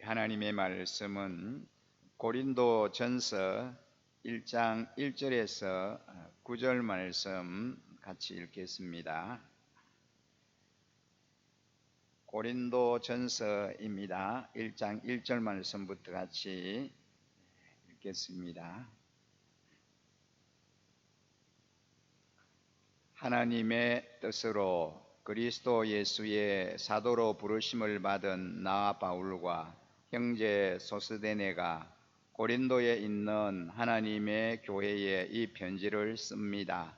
하나님의 말씀은 고린도 전서 1장 1절에서 9절 말씀 같이 읽겠습니다. 고린도 전서입니다. 1장 1절 말씀부터 같이 읽겠습니다. 하나님의 뜻으로 그리스도 예수의 사도로 부르심을 받은 나 바울과 형제 소스데네가 고린도에 있는 하나님의 교회에 이 편지를 씁니다.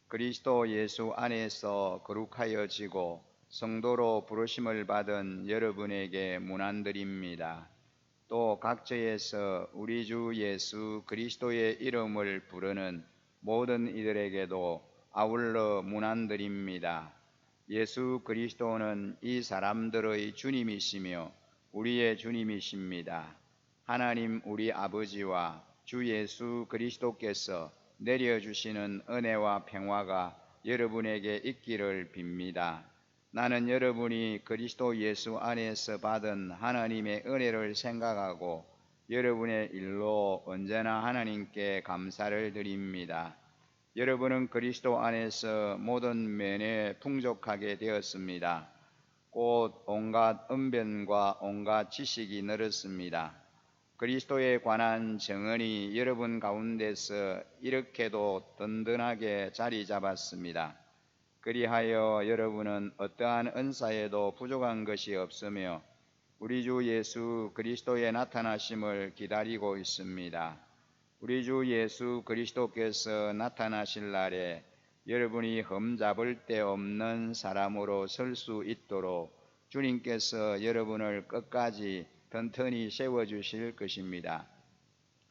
그리스도 예수 안에서 거룩하여지고 성도로 부르심을 받은 여러분에게 문안드립니다. 또 각처에서 우리 주 예수 그리스도의 이름을 부르는 모든 이들에게도 아울러 문안드립니다. 예수 그리스도는 이 사람들의 주님이시며 우리의 주님이십니다. 하나님 우리 아버지와 주 예수 그리스도께서 내려주시는 은혜와 평화가 여러분에게 있기를 빕니다. 나는 여러분이 그리스도 예수 안에서 받은 하나님의 은혜를 생각하고 여러분의 일로 언제나 하나님께 감사를 드립니다. 여러분은 그리스도 안에서 모든 면에 풍족하게 되었습니다. 곧 온갖 언변과 온갖 지식이 늘었습니다. 그리스도에 관한 정언이 여러분 가운데서 이렇게도 든든하게 자리 잡았습니다. 그리하여 여러분은 어떠한 은사에도 부족한 것이 없으며 우리 주 예수 그리스도의 나타나심을 기다리고 있습니다. 우리 주 예수 그리스도께서 나타나실 날에 여러분이 흠잡을 데 없는 사람으로 설 수 있도록 주님께서 여러분을 끝까지 튼튼히 세워주실 것입니다.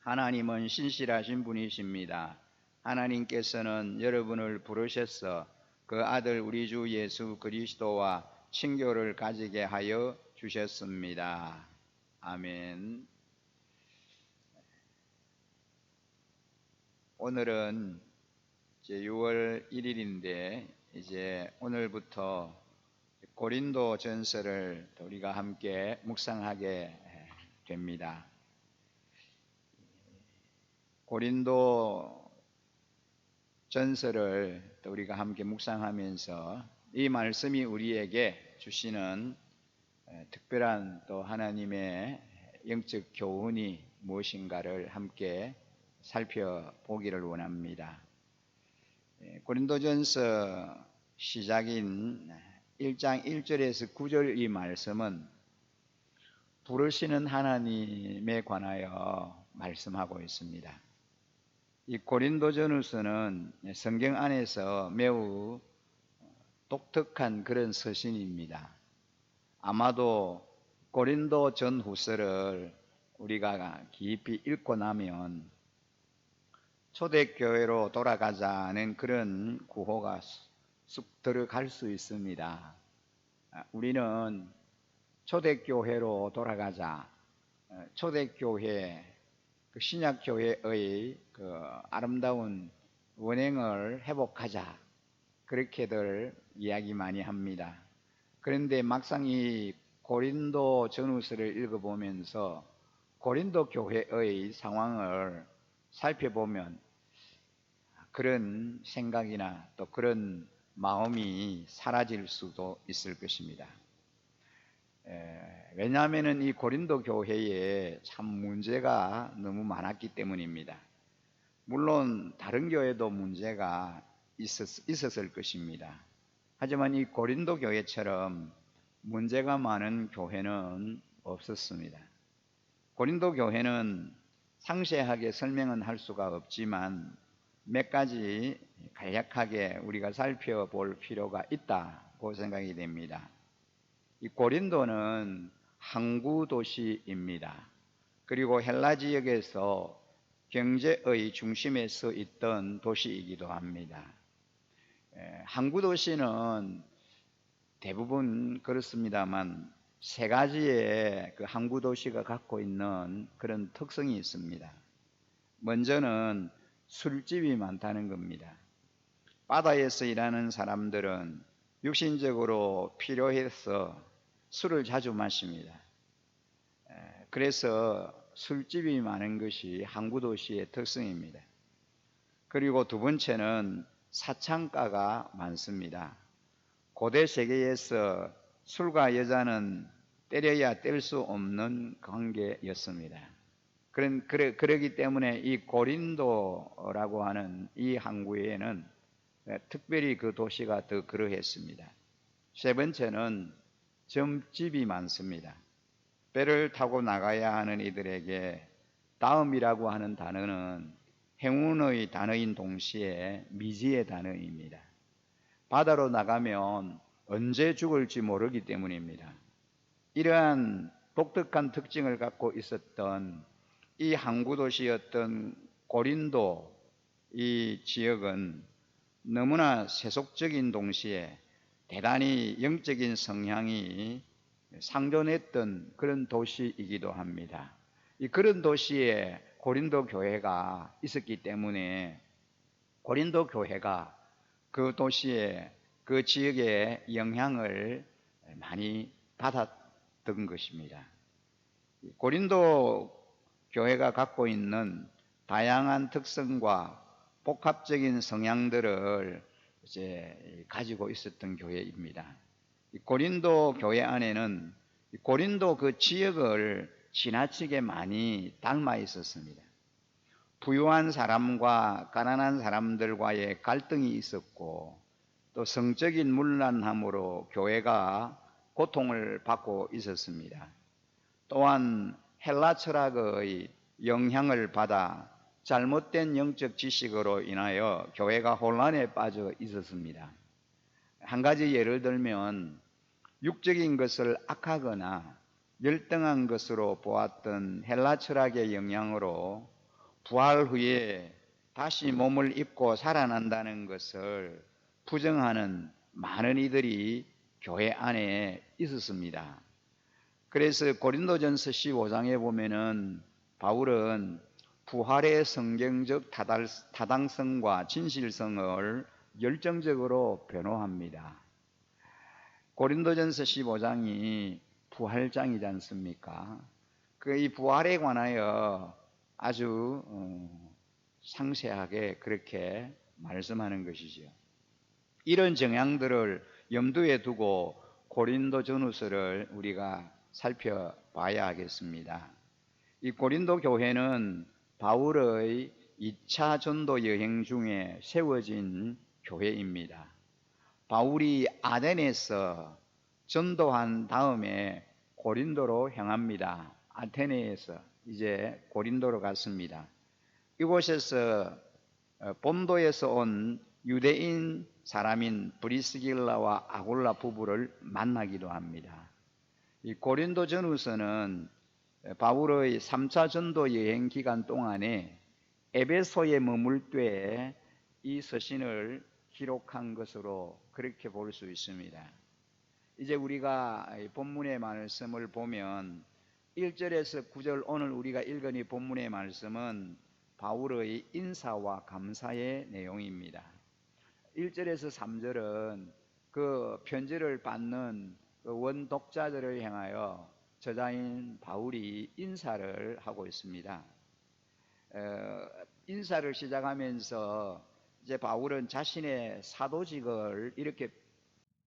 하나님은 신실하신 분이십니다. 하나님께서는 여러분을 부르셔서 그 아들 우리 주 예수 그리스도와 친교를 가지게 하여 주셨습니다. 아멘. 오늘은 이제 6월 1일인데 이제 오늘부터 고린도 전서를 우리가 함께 묵상하게 됩니다. 고린도 전서를 우리가 함께 묵상하면서 이 말씀이 우리에게 주시는 특별한 또 하나님의 영적 교훈이 무엇인가를 함께 살펴보기를 원합니다. 고린도전서 시작인 1장 1절에서 9절 이 말씀은 부르시는 하나님에 관하여 말씀하고 있습니다. 이 고린도전후서는 성경 안에서 매우 독특한 그런 서신입니다. 아마도 고린도 전후서를 우리가 깊이 읽고 나면 초대교회로 돌아가자는 그런 구호가 쑥 들어갈 수 있습니다. 우리는 초대교회로 돌아가자. 초대교회, 신약교회의 아름다운 원행을 회복하자. 그렇게들 이야기 많이 합니다. 그런데 막상 이 고린도 전후서를 읽어보면서 고린도 교회의 상황을 살펴보면 그런 생각이나 또 그런 마음이 사라질 수도 있을 것입니다. 왜냐하면 이 고린도 교회에 참 문제가 너무 많았기 때문입니다. 물론 다른 교회도 문제가 있었을 것입니다. 하지만 이 고린도 교회처럼 문제가 많은 교회는 없었습니다. 고린도 교회는 상세하게 설명은 할 수가 없지만 몇 가지 간략하게 우리가 살펴볼 필요가 있다고 생각이 됩니다. 이 고린도는 항구 도시입니다. 그리고 헬라 지역에서 경제의 중심에 서 있던 도시이기도 합니다. 항구 도시는 대부분 그렇습니다만 세 가지의 그 항구 도시가 갖고 있는 그런 특성이 있습니다. 먼저는 술집이 많다는 겁니다. 바다에서 일하는 사람들은 육신적으로 필요해서 술을 자주 마십니다. 그래서 술집이 많은 것이 항구 도시의 특성입니다. 그리고 두 번째는 사창가가 많습니다. 고대 세계에서 술과 여자는 때려야 뗄 수 없는 관계였습니다. 그러기 때문에 이 고린도라고 하는 이 항구에는 특별히 그 도시가 더 그러했습니다. 세 번째는 점집이 많습니다. 배를 타고 나가야 하는 이들에게 다음이라고 하는 단어는 행운의 단어인 동시에 미지의 단어입니다. 바다로 나가면 언제 죽을지 모르기 때문입니다. 이러한 독특한 특징을 갖고 있었던 이 항구 도시였던 고린도 이 지역은 너무나 세속적인 동시에 대단히 영적인 성향이 상존했던 그런 도시이기도 합니다. 그런 도시에 고린도 교회가 있었기 때문에 고린도 교회가 그 도시에 그 지역의 영향을 많이 받았던 것입니다. 고린도 교회가 갖고 있는 다양한 특성과 복합적인 성향들을 이제 가지고 있었던 교회입니다. 고린도 교회 안에는 고린도 그 지역을 지나치게 많이 닮아 있었습니다. 부유한 사람과 가난한 사람들과의 갈등이 있었고 또 성적인 문란함으로 교회가 고통을 받고 있었습니다. 또한 헬라 철학의 영향을 받아 잘못된 영적 지식으로 인하여 교회가 혼란에 빠져 있었습니다. 한 가지 예를 들면 육적인 것을 악하거나 열등한 것으로 보았던 헬라 철학의 영향으로 부활 후에 다시 몸을 입고 살아난다는 것을 부정하는 많은 이들이 교회 안에 있었습니다. 그래서 고린도전서 15장에 보면은 바울은 부활의 성경적 타당성과 진실성을 열정적으로 변호합니다. 고린도전서 15장이 부활장이지 않습니까? 이 부활에 관하여 아주 상세하게 그렇게 말씀하는 것이죠. 이런 정향들을 염두에 두고 고린도 전후서를 우리가 살펴봐야 하겠습니다. 이 고린도 교회는 바울의 2차 전도 여행 중에 세워진 교회입니다. 바울이 아덴에서 전도한 다음에 고린도로 향합니다. 아테네에서 이제 고린도로 갔습니다. 이곳에서 본도에서 온 유대인 사람인 브리스길라와 아굴라 부부를 만나기도 합니다. 이 고린도 전후서는 바울의 3차 전도 여행 기간 동안에 에베소에 머물 때 이 서신을 기록한 것으로 그렇게 볼 수 있습니다. 이제 우리가 본문의 말씀을 보면 1절에서 9절 오늘 우리가 읽은 이 본문의 말씀은 바울의 인사와 감사의 내용입니다. 1절에서 3절은 그 편지를 받는 원 독자들을 향하여 저자인 바울이 인사를 하고 있습니다. 인사를 시작하면서 이제 바울은 자신의 사도직을 이렇게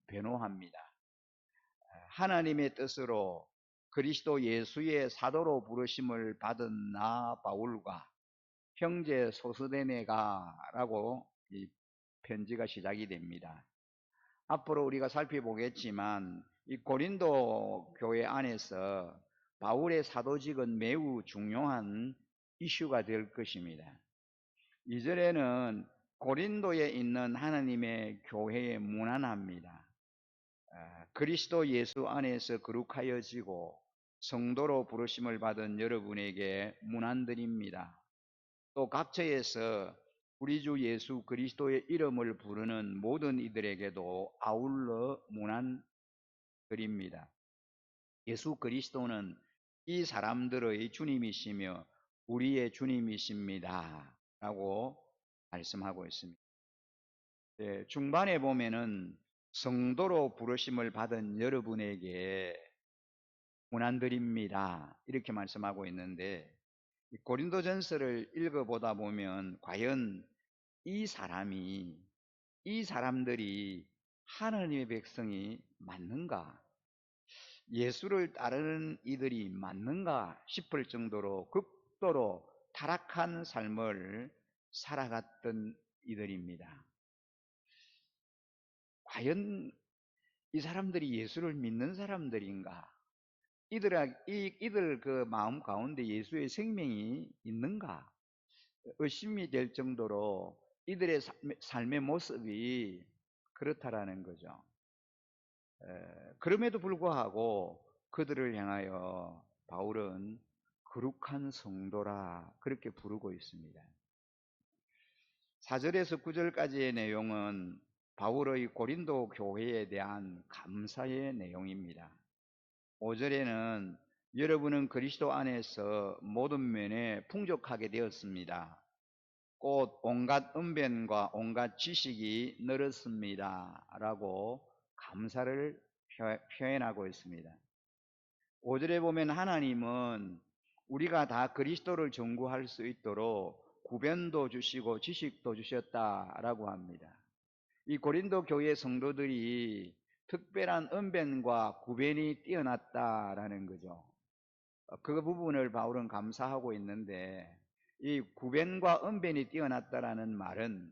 변호합니다. 하나님의 뜻으로 그리스도 예수의 사도로 부르심을 받은 나 바울과 형제 소스데네가라고 이 편지가 시작이 됩니다. 앞으로 우리가 살펴보겠지만 이 고린도 교회 안에서 바울의 사도직은 매우 중요한 이슈가 될 것입니다. 2절에는 고린도에 있는 하나님의 교회에 문안합니다. 그리스도 예수 안에서 거룩하여지고 성도로 부르심을 받은 여러분에게 문안드립니다. 또 각처에서 우리 주 예수 그리스도의 이름을 부르는 모든 이들에게도 아울러 문안드립니다. 예수 그리스도는 이 사람들의 주님이시며 우리의 주님이십니다 라고 말씀하고 있습니다. 중반에 보면은 성도로 부르심을 받은 여러분에게 문안드립니다. 이렇게 말씀하고 있는데, 이 고린도전서를 읽어보다 보면 과연 이 사람들이 하나님의 백성이 맞는가? 예수를 따르는 이들이 맞는가 싶을 정도로 극도로 타락한 삶을 살아갔던 이들입니다. 과연 이 사람들이 예수를 믿는 사람들인가? 이들 그 마음 가운데 예수의 생명이 있는가? 의심이 될 정도로 이들의 삶의 모습이 그렇다라는 거죠. 그럼에도 불구하고 그들을 향하여 바울은 거룩한 성도라 그렇게 부르고 있습니다. 4절에서 9절까지의 내용은 바울의 고린도 교회에 대한 감사의 내용입니다. 5절에는 여러분은 그리스도 안에서 모든 면에 풍족하게 되었습니다. 곧 온갖 언변과 온갖 지식이 늘었습니다. 라고 감사를 표현하고 있습니다. 5절에 보면 하나님은 우리가 다 그리스도를 전구할 수 있도록 구변도 주시고 지식도 주셨다라고 합니다. 이 고린도 교회 성도들이 특별한 언변과 구변이 뛰어났다라는 거죠. 그 부분을 바울은 감사하고 있는데, 이 구변과 언변이 뛰어났다라는 말은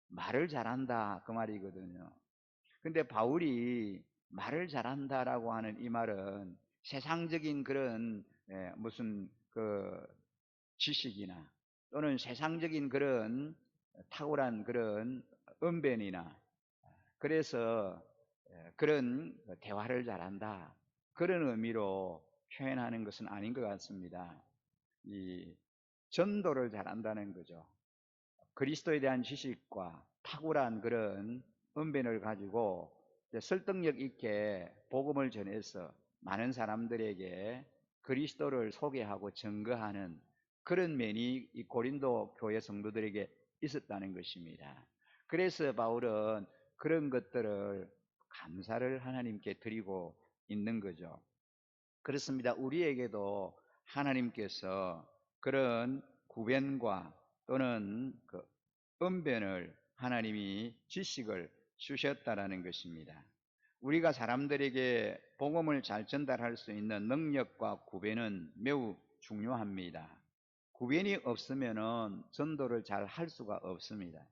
말을 잘한다 그 말이거든요. 근데 바울이 말을 잘한다라고 하는 이 말은 세상적인 그런 무슨 그 지식이나 또는 세상적인 그런 탁월한 그런 언변이나 그래서 그런 대화를 잘한다 그런 의미로 표현하는 것은 아닌 것 같습니다. 이 전도를 잘한다는 거죠. 그리스도에 대한 지식과 탁월한 그런 언변을 가지고 설득력 있게 복음을 전해서 많은 사람들에게 그리스도를 소개하고 증거하는 그런 면이 이 고린도 교회 성도들에게 있었다는 것입니다. 그래서 바울은 그런 것들을 감사를 하나님께 드리고 있는 거죠. 그렇습니다. 우리에게도 하나님께서 그런 구변과 또는 그 언변을 하나님이 지식을 주셨다라는 것입니다. 우리가 사람들에게 복음을 잘 전달할 수 있는 능력과 구변은 매우 중요합니다. 구변이 없으면 전도를 잘 할 수가 없습니다.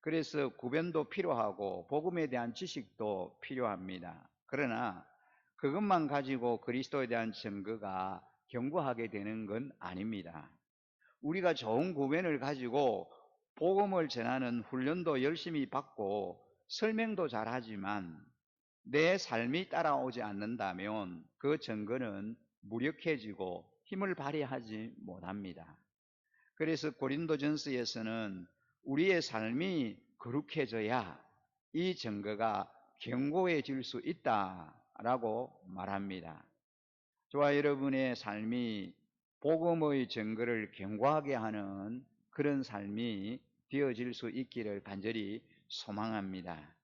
그래서 구변도 필요하고 복음에 대한 지식도 필요합니다. 그러나 그것만 가지고 그리스도에 대한 증거가 견고하게 되는 건 아닙니다. 우리가 좋은 구변을 가지고 복음을 전하는 훈련도 열심히 받고 설명도 잘하지만 내 삶이 따라오지 않는다면 그 증거는 무력해지고 힘을 발휘하지 못합니다. 그래서 고린도전서에서는 우리의 삶이 거룩해져야 이 증거가 견고해질 수 있다라고 말합니다. 저와 여러분의 삶이 복음의 증거를 견고하게 하는 그런 삶이 되어질 수 있기를 간절히 소망합니다.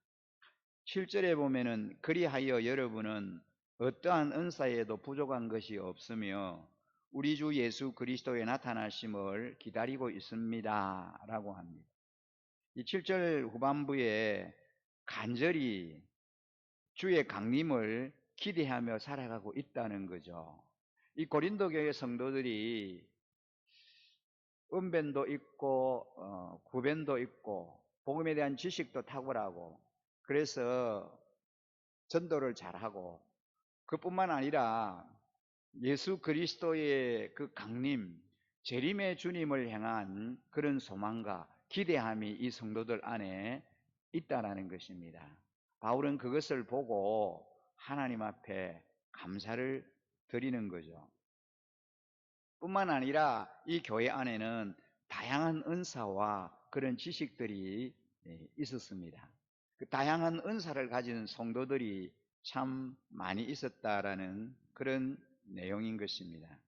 7절에 보면은 그리하여 여러분은 어떠한 은사에도 부족한 것이 없으며 우리 주 예수 그리스도의 나타나심을 기다리고 있습니다 라고 합니다. 이 7절 후반부에 간절히 주의 강림을 기대하며 살아가고 있다는 거죠. 이 고린도 교회 성도들이 언변도 있고 구변도 있고 복음에 대한 지식도 탁월하고 그래서 전도를 잘하고 그뿐만 아니라 예수 그리스도의 그 강림, 재림의 주님을 향한 그런 소망과 기대함이 이 성도들 안에 있다라는 것입니다. 바울은 그것을 보고 하나님 앞에 감사를 드리는 거죠. 뿐만 아니라 이 교회 안에는 다양한 은사와 그런 지식들이 있었습니다. 그 다양한 은사를 가진 성도들이 참 많이 있었다라는 그런 내용인 것입니다.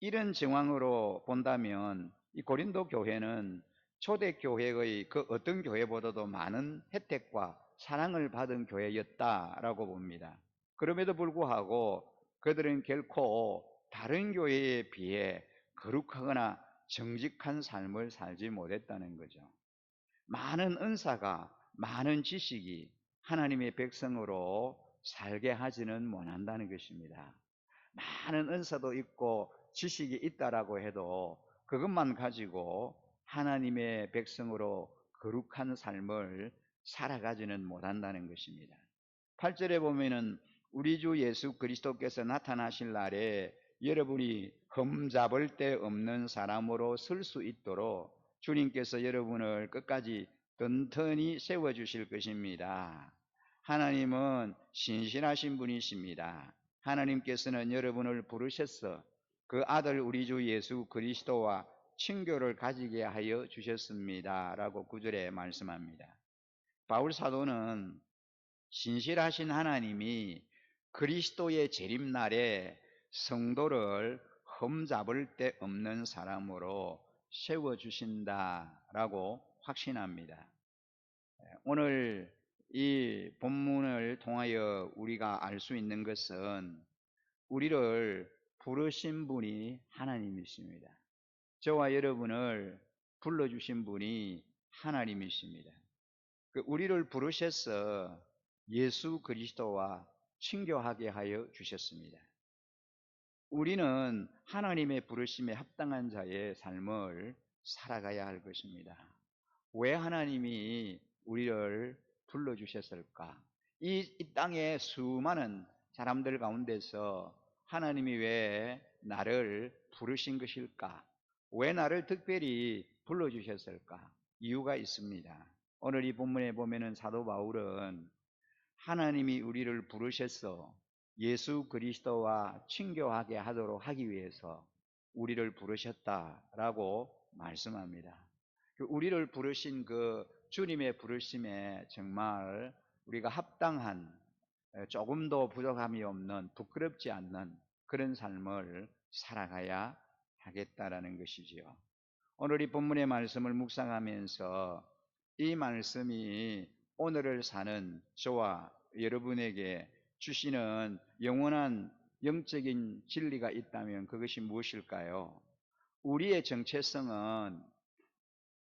이런 정황으로 본다면 이 고린도 교회는 초대교회의 그 어떤 교회보다도 많은 혜택과 사랑을 받은 교회였다라고 봅니다. 그럼에도 불구하고 그들은 결코 다른 교회에 비해 거룩하거나 정직한 삶을 살지 못했다는 거죠. 많은 은사가, 많은 지식이 하나님의 백성으로 살게 하지는 못한다는 것입니다. 많은 은사도 있고 지식이 있다라고 해도 그것만 가지고 하나님의 백성으로 거룩한 삶을 살아가지는 못한다는 것입니다. 8절에 보면은 우리 주 예수 그리스도께서 나타나실 날에 여러분이 흠잡을 데 없는 사람으로 설 수 있도록 주님께서 여러분을 끝까지 든든히 세워주실 것입니다. 하나님은 신실하신 분이십니다. 하나님께서는 여러분을 부르셔서 그 아들 우리 주 예수 그리스도와 친교를 가지게 하여 주셨습니다. 라고 9절에 말씀합니다. 바울 사도는 신실하신 하나님이 그리스도의 재림날에 성도를 흠잡을 데 없는 사람으로 세워주신다라고 확신합니다. 오늘 이 본문을 통하여 우리가 알 수 있는 것은 우리를 부르신 분이 하나님이십니다. 저와 여러분을 불러주신 분이 하나님이십니다. 우리를 부르셔서 예수 그리스도와 친교하게 하여 주셨습니다. 우리는 하나님의 부르심에 합당한 자의 삶을 살아가야 할 것입니다. 왜 하나님이 우리를 불러주셨을까? 이 땅에 수많은 사람들 가운데서 하나님이 왜 나를 부르신 것일까? 왜 나를 특별히 불러주셨을까? 이유가 있습니다. 오늘 이 본문에 보면은 사도 바울은 하나님이 우리를 부르셔서 예수 그리스도와 친교하게 하도록 하기 위해서 우리를 부르셨다라고 말씀합니다. 우리를 부르신 그 주님의 부르심에 정말 우리가 합당한, 조금도 부족함이 없는, 부끄럽지 않는 그런 삶을 살아가야 하겠다라는 것이지요. 오늘 이 본문의 말씀을 묵상하면서 이 말씀이 오늘을 사는 저와 여러분에게 주시는 영원한 영적인 진리가 있다면 그것이 무엇일까요? 우리의 정체성은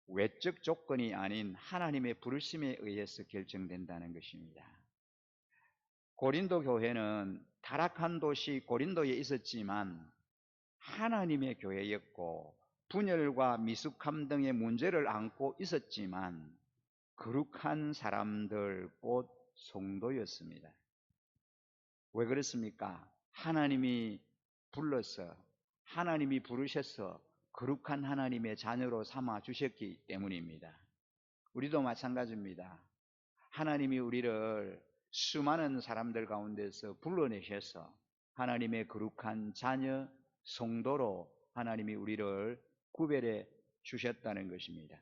외적 조건이 아닌 하나님의 부르심에 의해서 결정된다는 것입니다. 고린도 교회는 타락한 도시 고린도에 있었지만 하나님의 교회였고 분열과 미숙함 등의 문제를 안고 있었지만 거룩한 사람들 곧 성도였습니다. 왜 그렇습니까? 하나님이 불러서 하나님이 부르셔서 거룩한 하나님의 자녀로 삼아 주셨기 때문입니다. 우리도 마찬가지입니다. 하나님이 우리를 수많은 사람들 가운데서 불러내셔서 하나님의 거룩한 자녀, 성도로 하나님이 우리를 구별해 주셨다는 것입니다.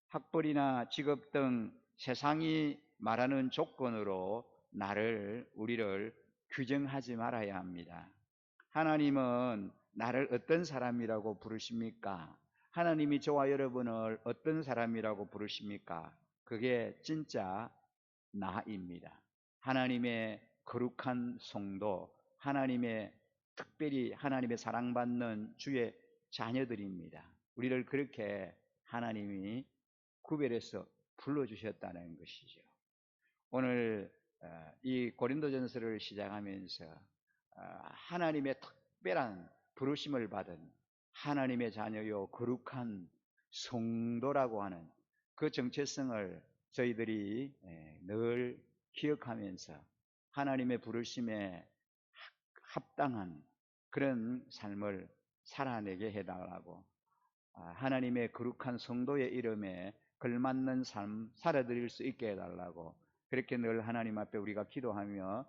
학벌이나 직업 등 세상이 말하는 조건으로 우리를 규정하지 말아야 합니다. 하나님은 나를 어떤 사람이라고 부르십니까? 하나님이 저와 여러분을 어떤 사람이라고 부르십니까? 그게 진짜 나입니다. 하나님의 거룩한 성도, 특별히 하나님의 사랑받는 주의 자녀들입니다. 우리를 그렇게 하나님이 구별해서 불러주셨다는 것이죠. 오늘 이 고린도전서를 시작하면서 하나님의 특별한 부르심을 받은 하나님의 자녀요 거룩한 성도라고 하는 그 정체성을 저희들이 늘 기억하면서 하나님의 부르심에 합당한 그런 삶을 살아내게 해달라고, 하나님의 거룩한 성도의 이름에 걸맞는 삶 살아드릴 수 있게 해달라고 그렇게 늘 하나님 앞에 우리가 기도하며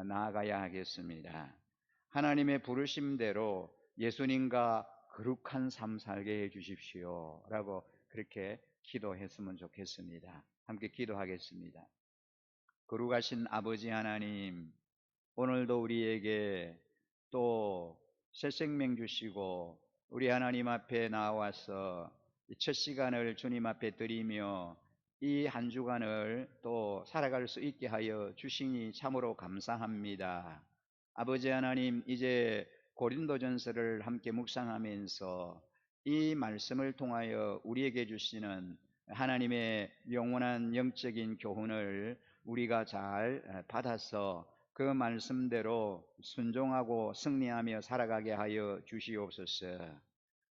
나아가야 하겠습니다. 하나님의 부르심대로 예수님과 거룩한 삶 살게 해 주십시오 라고 그렇게 기도했으면 좋겠습니다. 함께 기도하겠습니다. 거룩하신 아버지 하나님, 오늘도 우리에게 또 새 생명 주시고 우리 하나님 앞에 나와서 첫 시간을 주님 앞에 드리며 이 한 주간을 또 살아갈 수 있게 하여 주시니 참으로 감사합니다. 아버지 하나님, 이제 고린도전서를 함께 묵상하면서 이 말씀을 통하여 우리에게 주시는 하나님의 영원한 영적인 교훈을 우리가 잘 받아서 그 말씀대로 순종하고 승리하며 살아가게 하여 주시옵소서.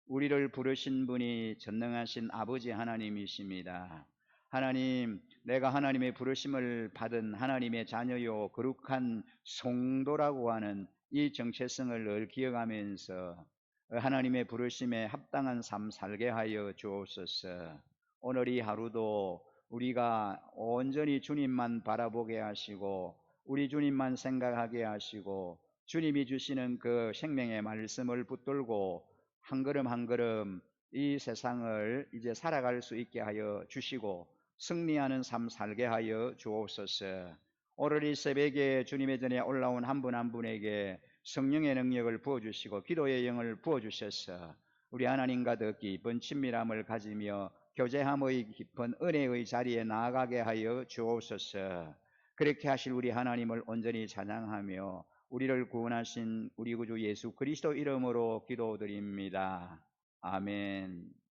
우리를 부르신 분이 전능하신 아버지 하나님이십니다. 하나님, 내가 하나님의 부르심을 받은 하나님의 자녀요 거룩한 성도라고 하는 이 정체성을 늘 기억하면서 하나님의 부르심에 합당한 삶 살게 하여 주옵소서. 오늘 이 하루도 우리가 온전히 주님만 바라보게 하시고 우리 주님만 생각하게 하시고 주님이 주시는 그 생명의 말씀을 붙들고 한 걸음 한 걸음 이 세상을 이제 살아갈 수 있게 하여 주시고 승리하는 삶 살게 하여 주옵소서. 오늘 이 새벽에 주님의 전에 올라온 한 분 한 분에게 성령의 능력을 부어주시고 기도의 영을 부어주셔서 우리 하나님과 더 깊은 친밀함을 가지며 교제함의 깊은 은혜의 자리에 나아가게 하여 주옵소서. 그렇게 하실 우리 하나님을 온전히 찬양하며 우리를 구원하신 우리 구주 예수 그리스도 이름으로 기도드립니다. 아멘.